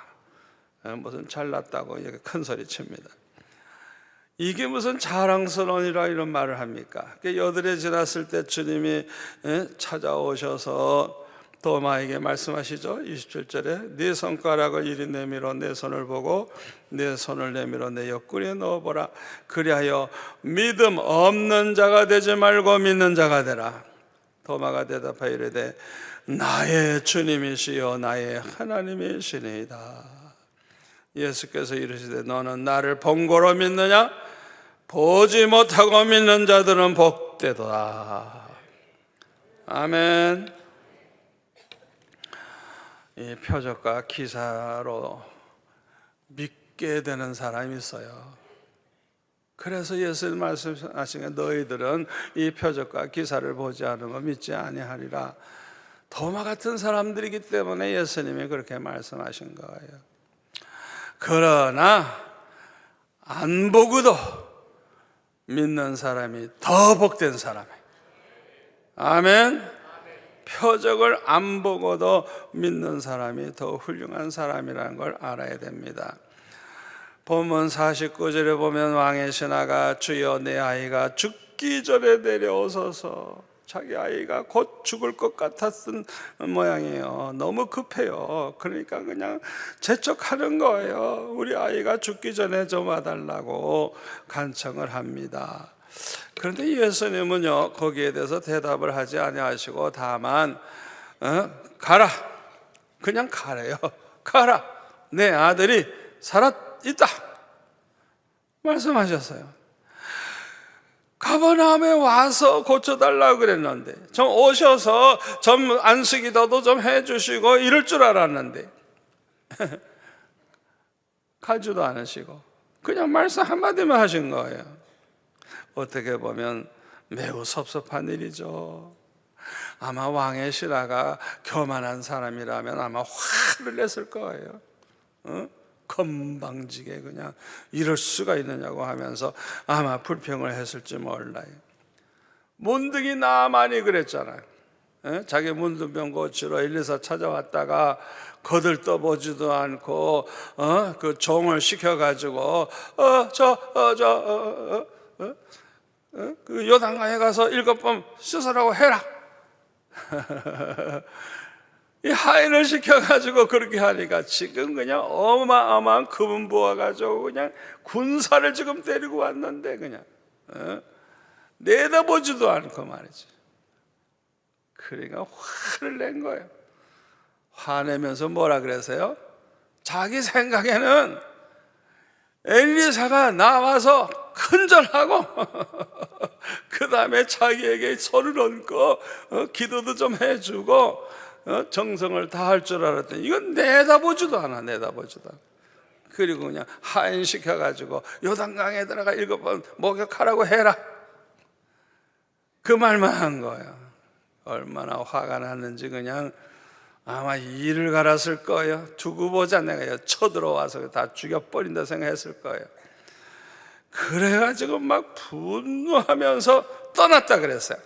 무슨 잘났다고 이렇게 큰 소리 칩니다. 이게 무슨 자랑스러우니라 이런 말을 합니까? 여드레 지났을 때 주님이 찾아오셔서 도마에게 말씀하시죠. 27절에 네 손가락을 이리 내밀어 내 손을 보고 내 손을 내밀어 내 옆구리에 넣어보라. 그리하여 믿음 없는 자가 되지 말고 믿는 자가 되라. 도마가 대답하여 이르되 나의 주님이시여 나의 하나님이시니이다. 예수께서 이르시되 너는 나를 본고로 믿느냐? 보지 못하고 믿는 자들은 복되도다. 아멘. 이 표적과 기사로 믿게 되는 사람이 있어요. 그래서 예수님 말씀하신 게 너희들은 이 표적과 기사를 보지 않으면 믿지 아니하리라. 도마 같은 사람들이기 때문에 예수님이 그렇게 말씀하신 거예요. 그러나 안 보고도 믿는 사람이 더 복된 사람이에요. 아멘. 표적을 안 보고도 믿는 사람이 더 훌륭한 사람이라는 걸 알아야 됩니다. 본문 49절에 보면 왕의 신하가 주여 내 아이가 죽기 전에 내려오소서. 자기 아이가 곧 죽을 것 같았던 모양이에요. 너무 급해요. 그러니까 그냥 재촉하는 거예요. 우리 아이가 죽기 전에 좀 와달라고 간청을 합니다. 그런데 예수님은요 거기에 대해서 대답을 하지 아니하시고 다만 가라, 그냥 가래요. 가라, 내 아들이 살아있다 말씀하셨어요. 가버나움에 와서 고쳐달라고 그랬는데 좀 오셔서 좀 안수기도도 좀 해주시고 이럴 줄 알았는데 가지도 않으시고 그냥 말씀 한마디만 하신 거예요. 어떻게 보면 매우 섭섭한 일이죠. 아마 왕의 신하가 교만한 사람이라면 아마 화를 냈을 거예요. 건방지게 그냥 이럴 수가 있느냐고 하면서 아마 불평을 했을지 몰라요. 문둥이 나만이 그랬잖아요. 자기 문둥병 고치러 엘리사 찾아왔다가 거들떠보지도 않고 그 종을 시켜가지고 그 요단강에 가서 7번 씻으라고 해라. 이 하인을 시켜가지고 그렇게 하니까 지금 그냥 어마어마한 금은 부어가지고 그냥 군사를 지금 데리고 왔는데 그냥 내다보지도 않고 말이지. 그러니까 화를 낸 거예요. 화내면서 뭐라 그랬어요? 자기 생각에는 엘리사가 나와서 큰절하고 그 다음에 자기에게 손을 얹고 기도도 좀 해주고 정성을 다할 줄 알았더니 이건 내다보지도 않아. 내다보지도 않아. 그리고 그냥 하인시켜가지고 요단강에 들어가 7번 목욕하라고 해라. 그 말만 한 거예요. 얼마나 화가 났는지 그냥 아마 이를 갈았을 거예요. 두고 보자 내가 쳐들어와서 다 죽여버린다 생각했을 거예요. 그래가지고 막 분노하면서 떠났다 그랬어요.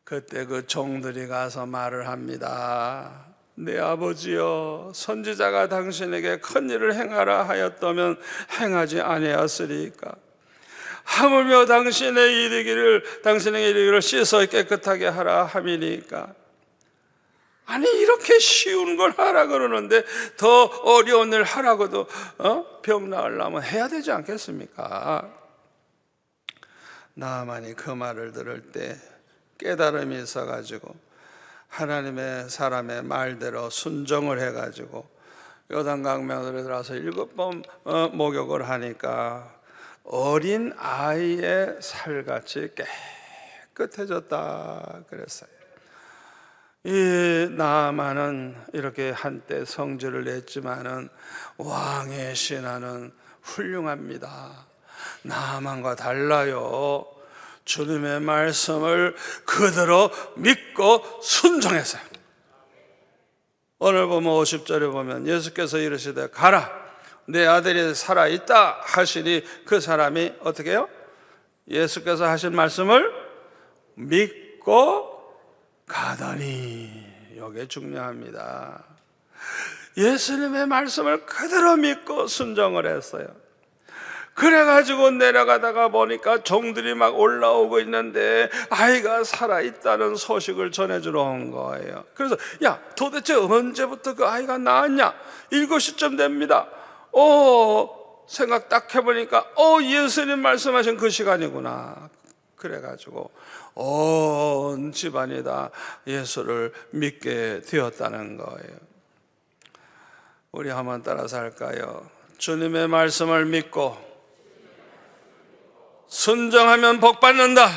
그때 그 종들이 가서 말을 합니다. 내 아버지여, 선지자가 당신에게 큰 일을 행하라 하였다면 행하지 아니하였으리까? 하물며 당신의 이르기를 씻어 깨끗하게 하라 함이니까. 아니, 이렇게 쉬운 걸 하라 그러는데 더 어려운 일 하라고도 병 나으려면 해야 되지 않겠습니까? 나아만이 그 말을 들을 때 깨달음이 있어가지고 하나님의 사람의 말대로 순종을 해가지고 요단강명으로 들어서 7번 목욕을 하니까 어린 아이의 살같이 깨끗해졌다 그랬어요. 이 나아만은 이렇게 한때 성질을 냈지만은 왕의 신하는 훌륭합니다. 나아만과 달라요. 주님의 말씀을 그대로 믿고 순종했어요. 오늘 보면 50절에 보면 예수께서 이르시되 가라, 내 아들이 살아있다 하시니 그 사람이 어떻게 해요? 예수께서 하신 말씀을 믿고 가더니. 이게 중요합니다. 예수님의 말씀을 그대로 믿고 순종을 했어요. 그래가지고 내려가다가 보니까 종들이 막 올라오고 있는데 아이가 살아있다는 소식을 전해주러 온 거예요. 그래서 야, 도대체 언제부터 그 아이가 낳았냐? 7시쯤 됩니다. 생각 딱 해보니까 예수님 말씀하신 그 시간이구나. 그래가지고 온 집안이 다 예수를 믿게 되었다는 거예요. 우리 한번 따라서 할까요? 주님의 말씀을 믿고 순종하면 복 받는다.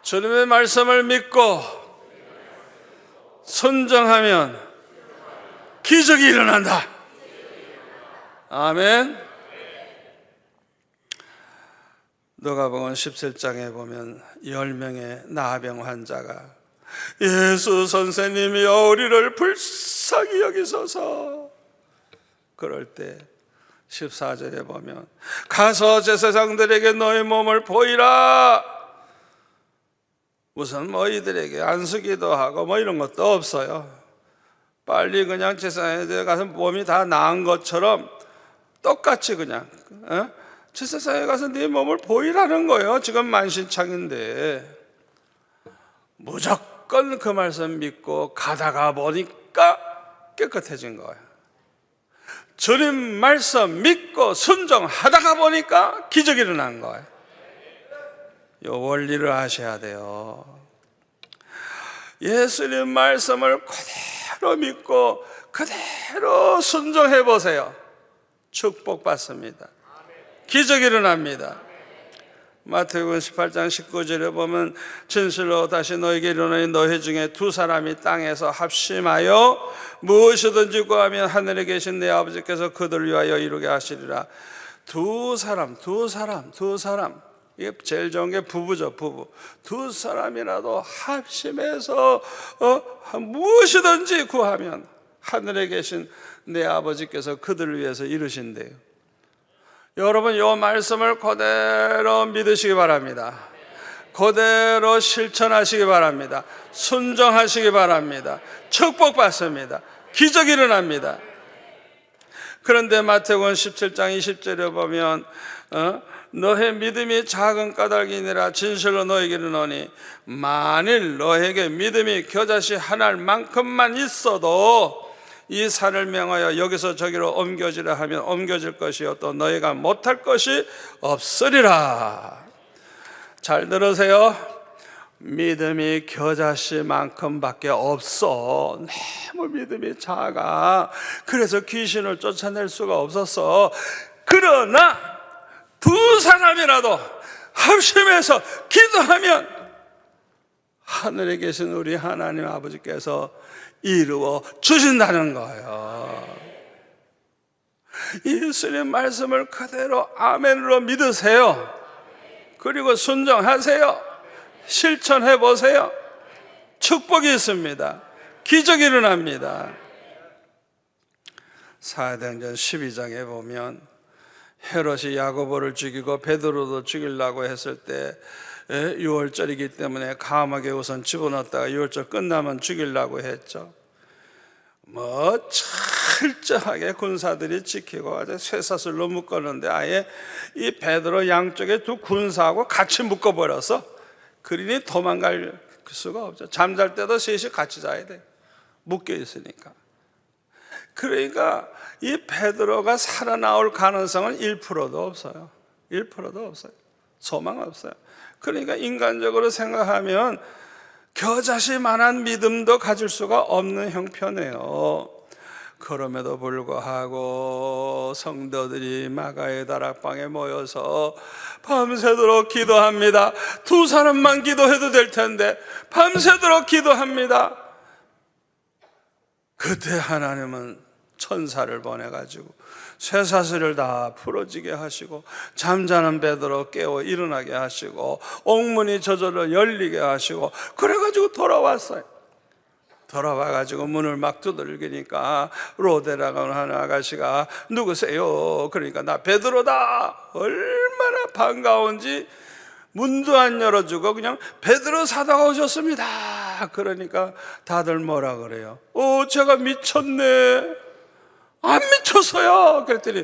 주님의 말씀을 믿고 순종하면 기적이 일어난다. 아멘. 누가복음 17장에 보면 10명의 나병 환자가 예수 선생님이여 우리를 불쌍히 여기소서. 그럴 때 14절에 보면 가서 제사장들에게 너희 몸을 보이라. 무슨 이들에게 안수기도 하고 이런 것도 없어요. 빨리 그냥 제사장에 가서 몸이 다 나은 것처럼 똑같이 그냥 제사장에 가서 네 몸을 보이라는 거예요. 지금 만신창인데 무조건 그 말씀 믿고 가다가 보니까 깨끗해진 거예요. 주님 말씀 믿고 순종하다가 보니까 기적이 일어난 거예요. 이 원리를 아셔야 돼요. 예수님 말씀을 그대로 믿고 그대로 순종해 보세요. 축복받습니다. 기적이 일어납니다. 마태복음 18장 19절에 보면 진실로 다시 너에게 이르노니 너희 중에 2사람이 땅에서 합심하여 무엇이든지 구하면 하늘에 계신 내 아버지께서 그들을 위하여 이루게 하시리라. 두 사람. 이게 제일 좋은 게 부부죠, 부부. 2사람이라도 합심해서 무엇이든지 구하면 하늘에 계신 내 아버지께서 그들을 위해서 이루신대요. 여러분, 이 말씀을 그대로 믿으시기 바랍니다. 그대로 실천하시기 바랍니다. 순종하시기 바랍니다. 축복받습니다. 기적이 일어납니다. 그런데 마태복음 17장 20절에 보면 너의 믿음이 작은 까닭이니라 진실로 너에게 이르노니 만일 너에게 믿음이 겨자씨 한 알만큼만 있어도 이 산을 명하여 여기서 저기로 옮겨지라 하면 옮겨질 것이요 또 너희가 못할 것이 없으리라. 잘 들으세요. 믿음이 겨자씨만큼밖에 없어. 너무 믿음이 작아. 그래서 귀신을 쫓아낼 수가 없었어. 그러나 2사람이라도 합심해서 기도하면 하늘에 계신 우리 하나님 아버지께서 이루어 주신다는 거예요. 예수님 말씀을 그대로 아멘으로 믿으세요. 그리고 순종하세요. 실천해 보세요. 축복이 있습니다. 기적이 일어납니다. 사도행전 12장에 보면 헤롯이 야고보를 죽이고 베드로도 죽이려고 했을 때 유월절이기 때문에 감옥에 우선 집어넣었다가 유월절 끝나면 죽이려고 했죠. 뭐 철저하게 군사들이 지키고 아주 쇠사슬로 묶었는데 아예 이 베드로 양쪽에 두 군사하고 같이 묶어버려서 그러니 도망갈 수가 없죠. 잠잘 때도 셋이 같이 자야 돼, 묶여 있으니까. 그러니까 이 베드로가 살아나올 가능성은 1%도 없어요. 1%도 없어요. 소망 없어요. 그러니까 인간적으로 생각하면 겨자씨만한 믿음도 가질 수가 없는 형편이에요. 그럼에도 불구하고 성도들이 마가의 다락방에 모여서 밤새도록 기도합니다. 두 사람만 기도해도 될 텐데 밤새도록 기도합니다. 그때 하나님은 천사를 보내가지고 쇠사슬을 다 풀어지게 하시고 잠자는 베드로 깨워 일어나게 하시고 옥문이 저절로 열리게 하시고 그래가지고 돌아왔어요. 돌아와가지고 문을 막 두들기니까 로데라고 하는 아가씨가 누구세요? 그러니까 나 베드로다. 얼마나 반가운지 문도 안 열어주고 그냥 베드로 사도가 오셨습니다. 그러니까 다들 뭐라 그래요? 제가 미쳤네. 안 미쳤어요. 그랬더니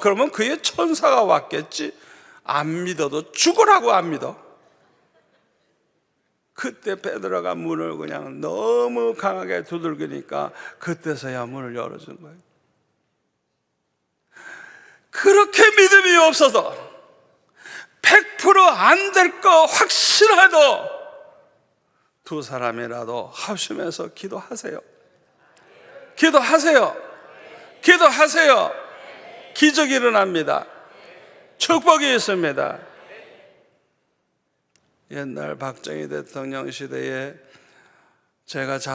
그러면 그의 천사가 왔겠지. 안 믿어도 죽으라고 안 믿어. 그때 베드로가 문을 그냥 너무 강하게 두들기니까 그때서야 문을 열어준 거예요. 그렇게 믿음이 없어서 100% 안 될 거 확실해도 두 사람이라도 합심해서 기도하세요. 기도하세요. 기도하세요. 기적이 일어납니다. 축복이 있습니다. 옛날 박정희 대통령 시대에 제가 잘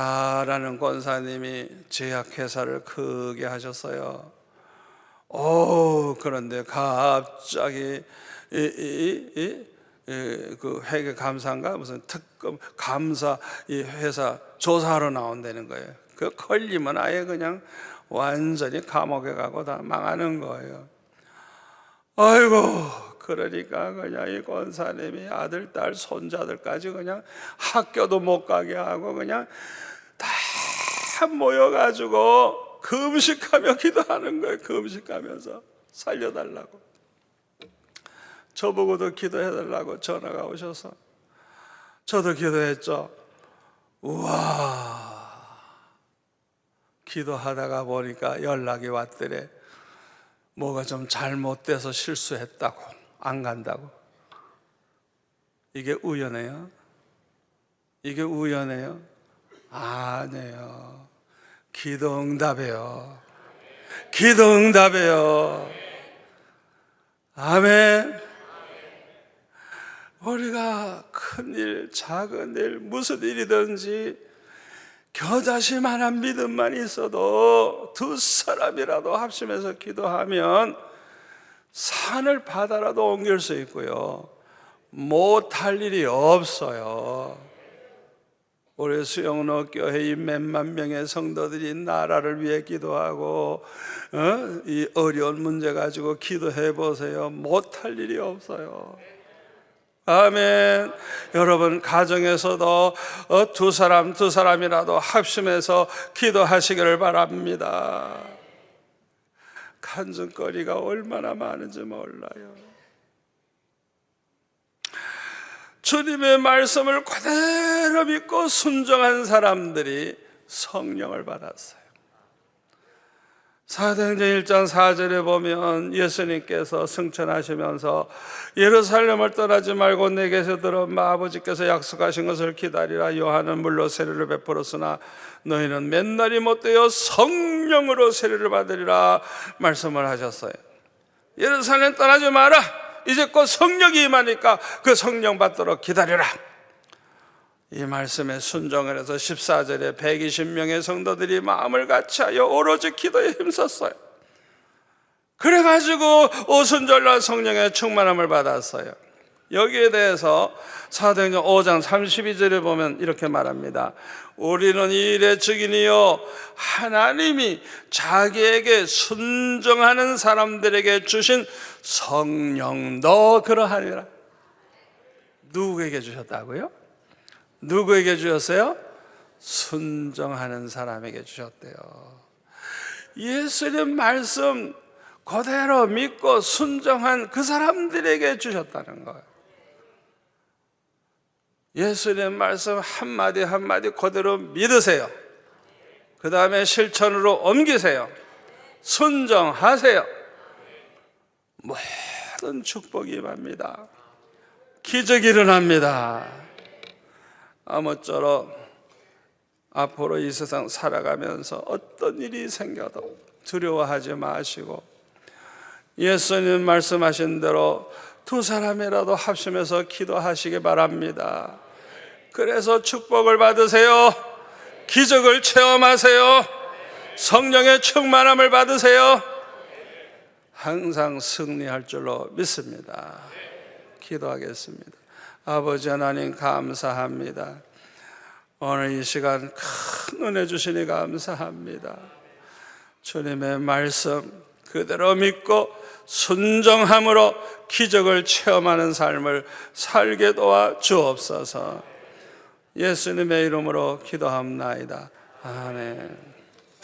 아는 권사님이 제약회사를 크게 하셨어요. 그런데 갑자기 그 회계감사인가 무슨 특검 감사 이 회사 조사하러 나온다는 거예요. 그 걸리면 아예 그냥 완전히 감옥에 가고 다 망하는 거예요. 아이고, 그러니까 그냥 이 권사님이 아들, 딸, 손자들까지 그냥 학교도 못 가게 하고 그냥 다 모여가지고 금식하며 기도하는 거예요. 금식하면서 살려달라고. 저보고도 기도해달라고 전화가 오셔서 저도 기도했죠. 우와, 기도하다가 보니까 연락이 왔더래. 뭐가 좀 잘못돼서 실수했다고 안 간다고. 이게 우연해요? 이게 우연해요? 아니에요. 기도 응답이에요. 기도 응답이에요. 아멘. 우리가 큰일, 작은 일, 무슨 일이든지 겨자씨만한 믿음만 있어도 두 사람이라도 합심해서 기도하면 산을 바다라도 옮길 수 있고요, 못할 일이 없어요. 우리 수영로 교회의 몇만 명의 성도들이 나라를 위해 기도하고 이 어려운 문제 가지고 기도해 보세요. 못할 일이 없어요. 아멘. 여러분 가정에서도 두 사람이라도 합심해서 기도하시기를 바랍니다. 간증거리가 얼마나 많은지 몰라요. 주님의 말씀을 그대로 믿고 순종한 사람들이 성령을 받았어요. 사도행전 1장 4절에 보면 예수님께서 승천하시면서 예루살렘을 떠나지 말고 내게서 들은 아버지께서 약속하신 것을 기다리라. 요한은 물로 세례를 베풀었으나 너희는 몇 날이 못되어 성령으로 세례를 받으리라 말씀을 하셨어요. 예루살렘 떠나지 마라. 이제 곧 성령이 임하니까 그 성령 받도록 기다려라. 이 말씀에 순종을 해서 14절에 120명의 성도들이 마음을 같이하여 오로지 기도에 힘썼어요. 그래가지고 오순절날 성령의 충만함을 받았어요. 여기에 대해서 사도행전 5장 32절에 보면 이렇게 말합니다. 우리는 이 일의 증인이요 하나님이 자기에게 순종하는 사람들에게 주신 성령도 그러하니라. 누구에게 주셨다고요? 누구에게 주셨어요? 순종하는 사람에게 주셨대요. 예수님 말씀 그대로 믿고 순종한 그 사람들에게 주셨다는 거예요. 예수님 말씀 한마디 한마디 그대로 믿으세요. 그 다음에 실천으로 옮기세요. 순종하세요. 모든 축복이 임합니다. 기적이 일어납니다. 아무쪼록 앞으로 이 세상 살아가면서 어떤 일이 생겨도 두려워하지 마시고 예수님 말씀하신 대로 두 사람이라도 합심해서 기도하시기 바랍니다. 그래서 축복을 받으세요. 기적을 체험하세요. 성령의 충만함을 받으세요. 항상 승리할 줄로 믿습니다. 기도하겠습니다. 아버지 하나님 감사합니다. 오늘 이 시간 큰 은혜 주시니 감사합니다. 주님의 말씀 그대로 믿고 순종함으로 기적을 체험하는 삶을 살게 도와 주옵소서. 예수님의 이름으로 기도합나이다. 아멘.